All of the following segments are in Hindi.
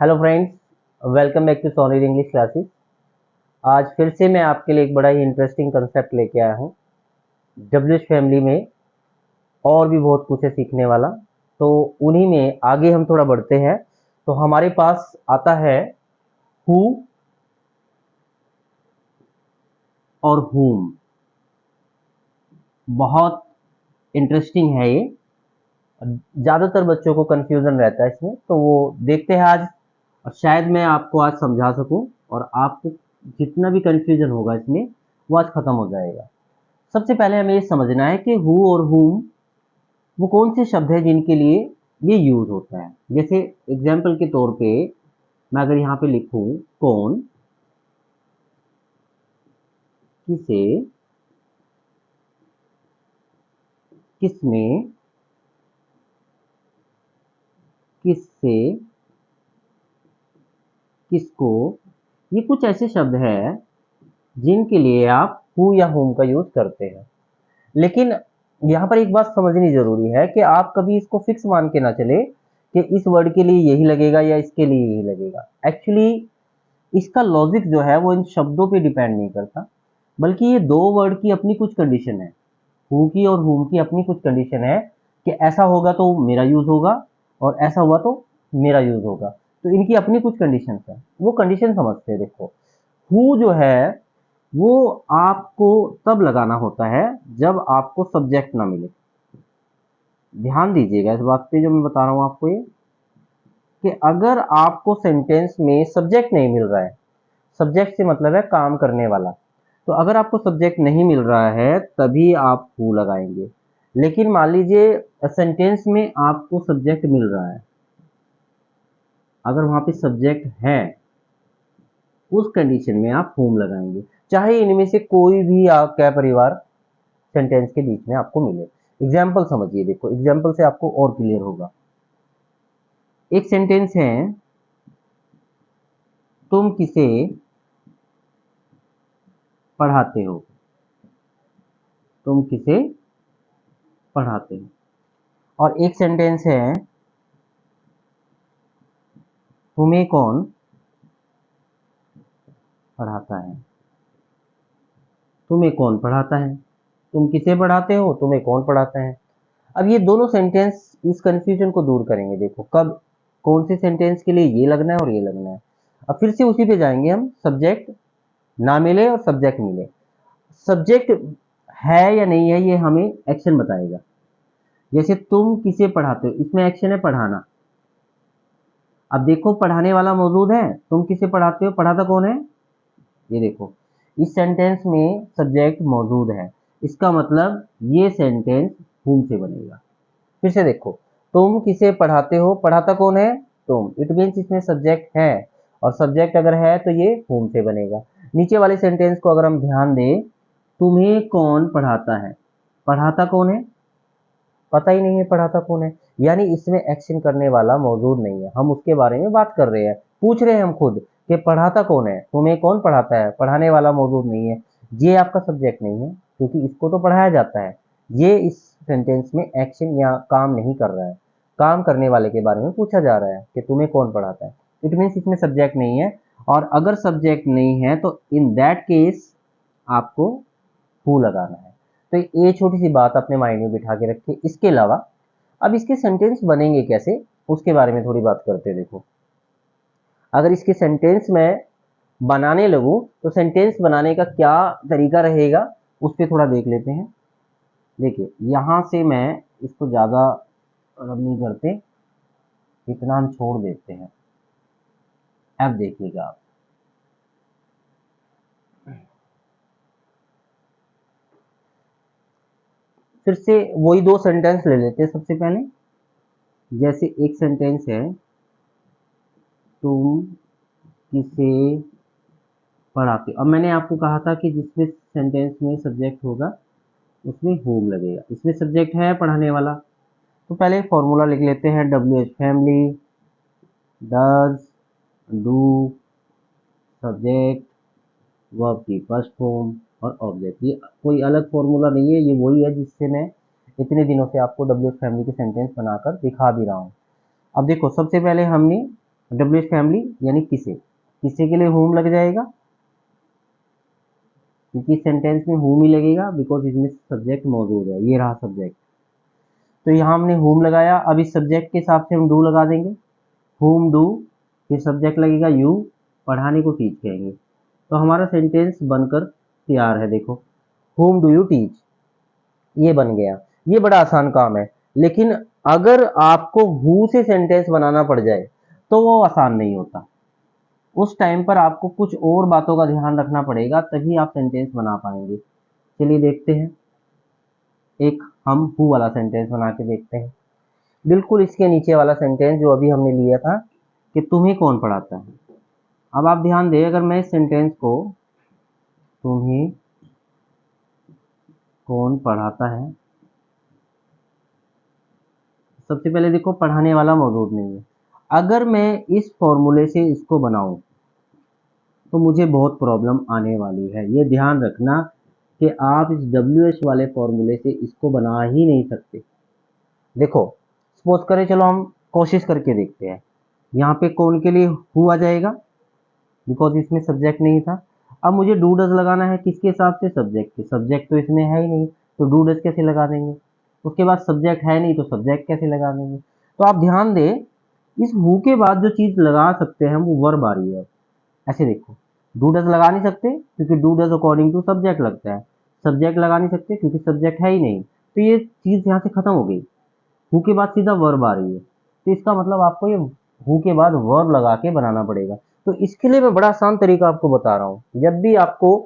Hello friends, welcome back to Senior English Classes. आज फिर से मैं आपके लिए एक बड़ा ही इंटरेस्टिंग कंसेप्ट लेके आया हूँ। डब्ल्यूएच फैमिली में और भी बहुत कुछ है सीखने वाला, तो उन्हीं में आगे हम थोड़ा बढ़ते हैं। तो हमारे पास आता है हु और हुम। बहुत इंटरेस्टिंग है ये। ज़्यादातर बच्चों को कंफ्यूजन रहता है इसमें, तो वो देखते हैं आज, और शायद मैं आपको आज समझा सकूं और आपको जितना भी कंफ्यूजन होगा इसमें वो आज खत्म हो जाएगा। सबसे पहले हमें ये समझना है कि हु और हुम वो कौन से शब्द है जिनके लिए ये यूज होता है। जैसे एग्जाम्पल के तौर पे मैं अगर यहाँ पे लिखूं कौन, किसे, किसमें, किससे, किसको, ये कुछ ऐसे शब्द हैं जिनके लिए आप हु या हुम का यूज करते हैं। लेकिन यहाँ पर एक बात समझनी जरूरी है कि आप कभी इसको फिक्स मान के ना चले कि इस वर्ड के लिए यही लगेगा या इसके लिए यही लगेगा। एक्चुअली इसका लॉजिक जो है वो इन शब्दों पे डिपेंड नहीं करता, बल्कि ये दो वर्ड की अपनी कुछ कंडीशन है। हु की और हुम की अपनी कुछ कंडीशन है कि ऐसा होगा तो मेरा यूज होगा और ऐसा हुआ तो मेरा यूज होगा। तो इनकी अपनी कुछ कंडीशन है, वो कंडीशन समझते हैं। देखो, हु जो है वो आपको तब लगाना होता है जब आपको सब्जेक्ट ना मिले। ध्यान दीजिएगा इस बात पे जो मैं बता रहा हूं आपको, ये कि अगर आपको सेंटेंस में सब्जेक्ट नहीं मिल रहा है, सब्जेक्ट से मतलब है काम करने वाला, तो अगर आपको सब्जेक्ट नहीं मिल रहा है तभी आप हु लगाएंगे। लेकिन मान लीजिए सेंटेंस में आपको सब्जेक्ट मिल रहा है, अगर वहां पे सब्जेक्ट है, उस कंडीशन में आप हुम लगाएंगे, चाहे इनमें से कोई भी आपका परिवार सेंटेंस के बीच में आपको मिले। एग्जाम्पल समझिए, देखो एग्जाम्पल से आपको और क्लियर होगा। एक सेंटेंस है, तुम किसे पढ़ाते हो, तुम किसे पढ़ाते हो। और एक सेंटेंस है, तुम्हें कौन पढ़ाता है, तुम्हें कौन पढ़ाता है। तुम किसे पढ़ाते हो, तुम्हें कौन पढ़ाता है। अब ये दोनों सेंटेंस इस कंफ्यूजन को दूर करेंगे। देखो कब कौन से सेंटेंस के लिए ये लगना है और ये लगना है। अब फिर से उसी पे जाएंगे हम, सब्जेक्ट ना मिले और सब्जेक्ट मिले। सब्जेक्ट है या नहीं है ये हमें एक्शन बताएगा। जैसे तुम किसे पढ़ाते हो, इसमें एक्शन है पढ़ाना। अब देखो पढ़ाने वाला मौजूद है, तुम किसे पढ़ाते हो, पढ़ाता कौन है। ये देखो इस सेंटेंस में सब्जेक्ट मौजूद है, इसका मतलब ये सेंटेंस हुम से बनेगा। फिर से देखो, तुम किसे पढ़ाते हो, पढ़ाता कौन है, तुम। इट मीन्स इसमें सब्जेक्ट है, और सब्जेक्ट अगर है तो ये हुम से बनेगा। नीचे वाले सेंटेंस को अगर हम ध्यान दें, तुम्हें कौन पढ़ाता है, पढ़ाता कौन है, पता ही नहीं है पढ़ाता कौन है। यानी इसमें एक्शन करने वाला मौजूद नहीं है, हम उसके बारे में बात कर रहे हैं, पूछ रहे हैं हम खुद कि पढ़ाता कौन है, तुम्हें कौन पढ़ाता है, पढ़ाने वाला मौजूद नहीं है। ये आपका सब्जेक्ट नहीं है, क्योंकि इसको तो पढ़ाया जाता है। ये इस सेंटेंस में एक्शन या काम नहीं कर रहा है, काम करने वाले के बारे में पूछा जा रहा है कि तुम्हें कौन पढ़ाता है। इट मीन्स इसमें सब्जेक्ट नहीं है, और अगर सब्जेक्ट नहीं है तो इन दैट केस आपको हु लगाना है। तो ये छोटी सी बात अपने माइंड में बिठा के रखिए। इसके अलावा अब इसके सेंटेंस बनेंगे कैसे, उसके बारे में थोड़ी बात करते हैं। देखो अगर इसके सेंटेंस में बनाने लगूं तो सेंटेंस बनाने का क्या तरीका रहेगा, उस पर थोड़ा देख लेते हैं। देखिए यहां से मैं इसको ज़्यादा रब नहीं करते, इतना हम छोड़ देते हैं। अब देखिएगा आप, फिर से वही दो सेंटेंस ले लेते हैं सबसे पहले। जैसे एक सेंटेंस है, तुम किसे पढ़ाते हो। अब मैंने आपको कहा था कि जिसमें सेंटेंस में सब्जेक्ट होगा उसमें होम लगेगा। इसमें सब्जेक्ट है पढ़ाने वाला, तो पहले फॉर्मूला लिख लेते हैं। W H family, does, do, subject, verb की फर्स्ट फॉर्म और ऑब्जेक्ट। ये कोई अलग फॉर्मूला नहीं है, ये वही है जिससे मैं इतने दिनों से आपको डब्ल्यू एच फैमिली के सेंटेंस बनाकर दिखा भी रहा हूँ। अब देखो सबसे पहले हमने WH फैमिली यानी किसे, किसे के लिए whom लग जाएगा, क्योंकि सेंटेंस में whom ही लगेगा बिकॉज इसमें सब्जेक्ट मौजूद है, ये रहा सब्जेक्ट। तो यहाँ हमने whom लगाया, अब इस सब्जेक्ट के हिसाब से हम do लगा देंगे, whom do, फिर सब्जेक्ट लगेगा you, पढ़ाने को टीच कहेंगे। तो हमारा सेंटेंस बनकर तैयार है, देखो whom do you teach, ये बन गया। ये बड़ा आसान काम है, लेकिन अगर आपको who से सेंटेंस बनाना पड़ जाए तो वो आसान नहीं होता। उस टाइम पर आपको कुछ और बातों का ध्यान रखना पड़ेगा, तभी आप सेंटेंस बना पाएंगे। चलिए देखते हैं, एक हम who वाला सेंटेंस बना के देखते हैं। बिल्कुल इसके नीचे वाला सेंटेंस जो अभी हमने लिया था कि तुम्हें कौन पढ़ाता है। अब आप ध्यान दें, अगर मैं इस सेंटेंस को तुम्हें कौन पढ़ाता है, सबसे पहले देखो पढ़ाने वाला मौजूद नहीं है। अगर मैं इस फॉर्मूले से इसको बनाऊं तो मुझे बहुत प्रॉब्लम आने वाली है। ये ध्यान रखना कि आप इस WH वाले फॉर्मूले से इसको बना ही नहीं सकते। देखो सपोज करें, चलो हम कोशिश करके देखते हैं। यहाँ पे कौन के लिए हु आ जाएगा बिकॉज इसमें सब्जेक्ट नहीं था। अब मुझे डू डज लगाना है, किसके हिसाब से, सब्जेक्ट के। सब्जेक्ट तो इसमें है ही नहीं, तो डू डज कैसे लगा देंगे। उसके बाद सब्जेक्ट है नहीं तो सब्जेक्ट कैसे लगा देंगे। तो आप ध्यान दें, इस हु के बाद जो चीज लगा सकते हैं वो वर्ब आ रही है। ऐसे देखो, डू डज लगा नहीं सकते क्योंकि do does according to subject लगता है। सब्जेक्ट लगा नहीं सकते क्योंकि सब्जेक्ट है ही नहीं, तो ये चीज यहाँ से खत्म हो गई। हु के बाद सीधा वर्ब आ रही है, तो इसका मतलब आपको ये हु के बाद वर्ब लगा के बनाना पड़ेगा। तो इसके लिए मैं बड़ा आसान तरीका आपको बता रहा हूं। जब भी आपको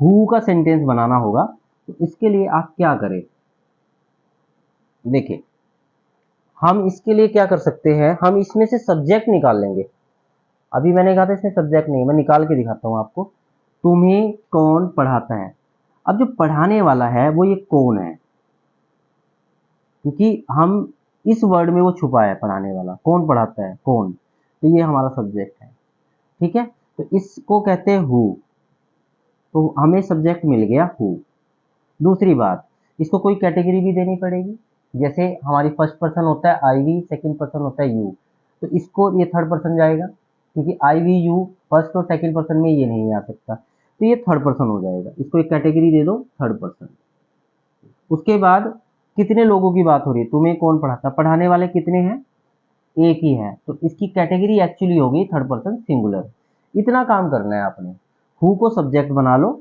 हु का सेंटेंस बनाना होगा तो इसके लिए आप क्या करें, देखिए हम इसके लिए क्या कर सकते हैं, हम इसमें से सब्जेक्ट निकाल लेंगे। अभी मैंने कहा था इसमें सब्जेक्ट नहीं, मैं निकाल के दिखाता हूं आपको। तुम्हें कौन पढ़ाता है। अब जो पढ़ाने वाला है वो ये कौन है, क्योंकि हम इस वर्ड में वो छुपा है, पढ़ाने वाला कौन पढ़ाता है, कौन, तो ये हमारा सब्जेक्ट है। ठीक है, तो इसको कहते हैं हु, तो हमें सब्जेक्ट मिल गया हु। दूसरी बात, इसको कोई कैटेगरी भी देनी पड़ेगी। जैसे हमारी फर्स्ट पर्सन होता है आई वी, सेकेंड पर्सन होता है यू, तो इसको ये थर्ड पर्सन जाएगा क्योंकि आई वी यू फर्स्ट और सेकेंड पर्सन में ये नहीं आ सकता, तो ये थर्ड पर्सन हो जाएगा। इसको एक कैटेगरी दे दो, थर्ड पर्सन। उसके बाद कितने लोगों की बात हो रही है, तुम्हें कौन पढ़ाता, पढ़ाने वाले कितने हैं, एक ही है, तो इसकी कैटेगरी एक्चुअली होगी थर्ड पर्सन सिंगुलर। इतना काम करना है आपने, हु को सब्जेक्ट बना लो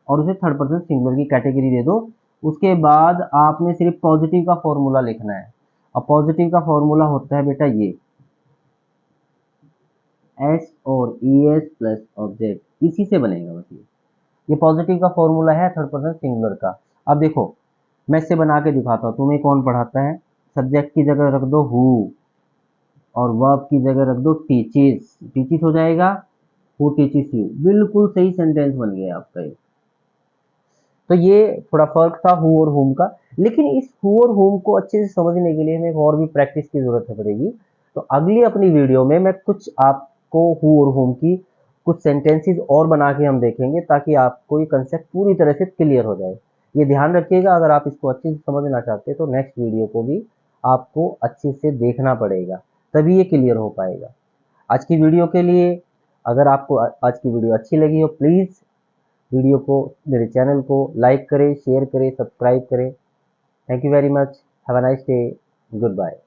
और उसे थर्ड पर्सन सिंगुलर की कैटेगरी दे दो। उसके बाद आपने सिर्फ पॉजिटिव का फॉर्मूला लिखना है। अब पॉजिटिव का फॉर्मूला होता है बेटा ये, एस और ई एस प्लस ऑब्जेक्ट, इसी से बनेगा बस। ये पॉजिटिव का फॉर्मूला है थर्ड पर्सन सिंगुलर का। अब देखो मैं इससे बना के दिखाता हूँ, तुम्हें कौन पढ़ाता है, सब्जेक्ट की जगह रख दो हु और वर्ब की जगह रख दो टीचिस, टीचिस हो जाएगा हु टीचिस यू। बिल्कुल सही सेंटेंस बन गया आपका ये। तो ये थोड़ा फर्क था हु और होम का, लेकिन इस हु और होम को अच्छे से समझने के लिए हमें और भी प्रैक्टिस की जरूरत पड़ेगी। तो अगली अपनी वीडियो में मैं कुछ आपको हु और होम की कुछ सेंटेंसेस और बना के हम देखेंगे, ताकि आपको ये कंसेप्ट पूरी तरह से क्लियर हो जाए। ये ध्यान रखिएगा, अगर आप इसको अच्छे से समझना चाहते हैं तो नेक्स्ट वीडियो को भी आपको अच्छे से देखना पड़ेगा, तभी ये क्लियर हो पाएगा। आज की वीडियो के लिए, अगर आपको आज की वीडियो अच्छी लगी हो, प्लीज़ वीडियो को, मेरे चैनल को लाइक करें, शेयर करें, सब्सक्राइब करें। Thank you very much, have a nice day, good bye.